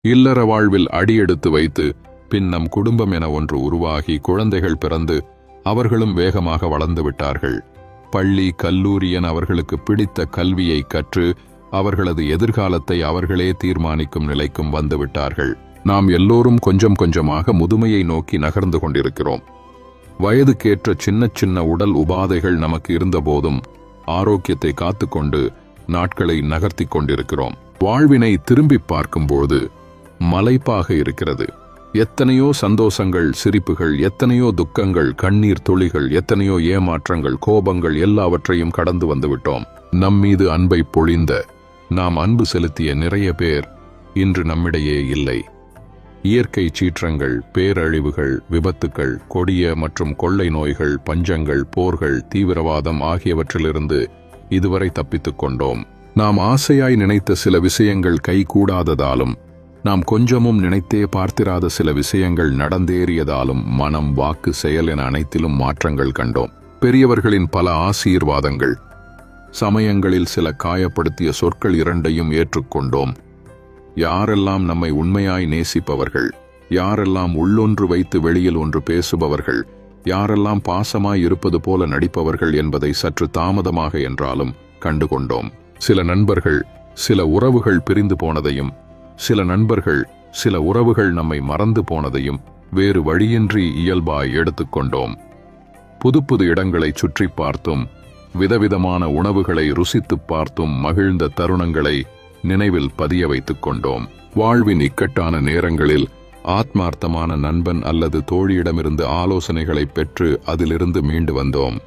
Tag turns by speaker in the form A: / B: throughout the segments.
A: இல்லற வாழ்வில் அடியெடுத்து வைத்து பின் நம் குடும்பம் என ஒன்று உருவாகி குழந்தைகள் பிறந்து அவர்களும் வேகமாக வளர்ந்து விட்டார்கள். பள்ளி கல்லூரி என அவர்களுக்கு பிடித்த கல்வியை கற்று அவர்களது எதிர்காலத்தை அவர்களே தீர்மானிக்கும் நிலைக்கும் வந்துவிட்டார்கள். நாம் எல்லோரும் கொஞ்சம் கொஞ்சமாக முதுமையை நோக்கி நகர்ந்து கொண்டிருக்கிறோம். வயதுக்கேற்ற சின்ன சின்ன உடல் உபாதைகள் நமக்கு இருந்தபோதும் ஆரோக்கியத்தை காத்துக்கொண்டு நாட்களை நகர்த்தி கொண்டிருக்கிறோம். வாழ்வினை திரும்பி பார்க்கும்போது மலைப்பாக இருக்கிறது. எத்தனையோ சந்தோஷங்கள், சிரிப்புகள், எத்தனையோ துக்கங்கள், கண்ணீர் துளிகள், எத்தனையோ ஏமாற்றங்கள், கோபங்கள் எல்லாவற்றையும் கடந்து வந்துவிட்டோம். நம்மீது அன்பை பொழிந்த, நாம் அன்பு செலுத்திய நிறைய பேர் இன்று நம்மிடையே இல்லை. இயற்கை சீற்றங்கள், பேரழிவுகள், விபத்துக்கள், கொடிய மற்றும் கொள்ளை நோய்கள், பஞ்சங்கள், போர்கள், தீவிரவாதம் ஆகியவற்றிலிருந்து இதுவரை தப்பித்துக் கொண்டோம். நாம் ஆசையாய் நினைத்த சில விஷயங்கள் கைகூடாததாலும், நாம் கொஞ்சமும் நினைத்தே பார்த்திராத சில விஷயங்கள் நடந்தேறியதாலும் மனம், வாக்கு, செயல் என அனைத்திலும் மாற்றங்கள் கண்டோம். பெரியவர்களின் பல ஆசீர்வாதங்கள், சமயங்களில் சில காயப்படுத்திய சொற்கள் இரண்டையும் ஏற்றுக்கொண்டோம். யாரெல்லாம் நம்மை உண்மையாய் நேசிப்பவர்கள், யாரெல்லாம் உள்ளொன்று வைத்து வெளியில் ஒன்று பேசுபவர்கள், யாரெல்லாம் பாசமாய் இருப்பது போல நடிப்பவர்கள் என்பதை சற்று தாமதமாக என்றாலும் கண்டுகொண்டோம். சில நண்பர்கள், சில உறவுகள் பிரிந்து போனதையும், சில நண்பர்கள், சில உறவுகள் நம்மை மறந்து போனதையும் வேறு வழியின்றி இயல்பாய் எடுத்துக்கொண்டோம். புது புது இடங்களை சுற்றி பார்த்தும், விதவிதமான உணவுகளை ருசித்துப் பார்த்தும் மகிழ்ந்த தருணங்களை நினைவில் பதிய வைத்துக் கொண்டோம். வாழ்வின் இக்கட்டான நேரங்களில் ஆத்மார்த்தமான நண்பன் அல்லது தோழியிடமிருந்து ஆலோசனைகளை பெற்று அதிலிருந்து மீண்டு வந்தோம்.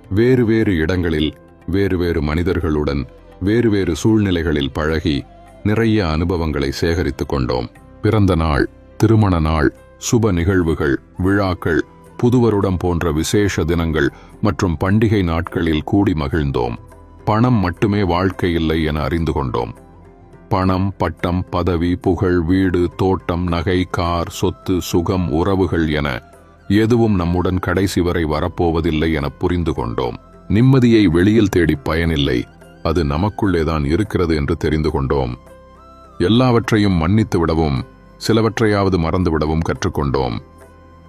A: வேறு வேறு இடங்களில் வேறு வேறு மனிதர்களுடன் வேறு வேறு சூழ்நிலைகளில் பழகி நிறைய அனுபவங்களை சேகரித்துக் கொண்டோம். பிறந்த நாள், திருமண நாள், சுப நிகழ்வுகள், விழாக்கள், புதுவருடம் போன்ற விசேஷ தினங்கள் மற்றும் பண்டிகை நாட்களில் கூடி மகிழ்ந்தோம். பணம் மட்டுமே வாழ்க்கை இல்லை என அறிந்து கொண்டோம். பணம், பட்டம், பதவி, புகழ், வீடு, தோட்டம், நகை, கார், சொத்து, சுகம், உறவுகள் என எதுவும் நம்முடன் கடைசி வரை வரப்போவதில்லை என புரிந்து கொண்டோம். நிம்மதியை வெளியில் தேடி பயனில்லை, அது நமக்குள்ளேதான் இருக்கிறது என்று தெரிந்து கொண்டோம். எல்லாவற்றையும் மன்னித்து விடவும் சிலவற்றையாவது மறந்துவிடவும் கற்றுக்கொண்டோம்.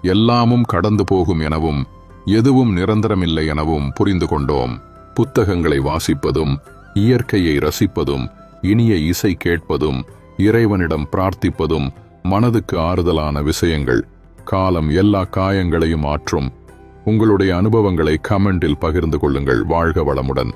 A: எல்லாமும் கடந்து போகும் எனவும் எதுவும் நிரந்தரமில்லை எனவும் புரிந்து கொண்டோம். புத்தகங்களை வாசிப்பதும், இயற்கையை ரசிப்பதும், இனிய இசை கேட்பதும், இறைவனிடம் பிரார்த்திப்பதும் மனதுக்கு ஆறுதலான விஷயங்கள். காலம் எல்லா காயங்களையும் ஆற்றும். உங்களுடைய அனுபவங்களை கமெண்டில் பகிர்ந்து கொள்ளுங்கள். வாழ்க வளமுடன்.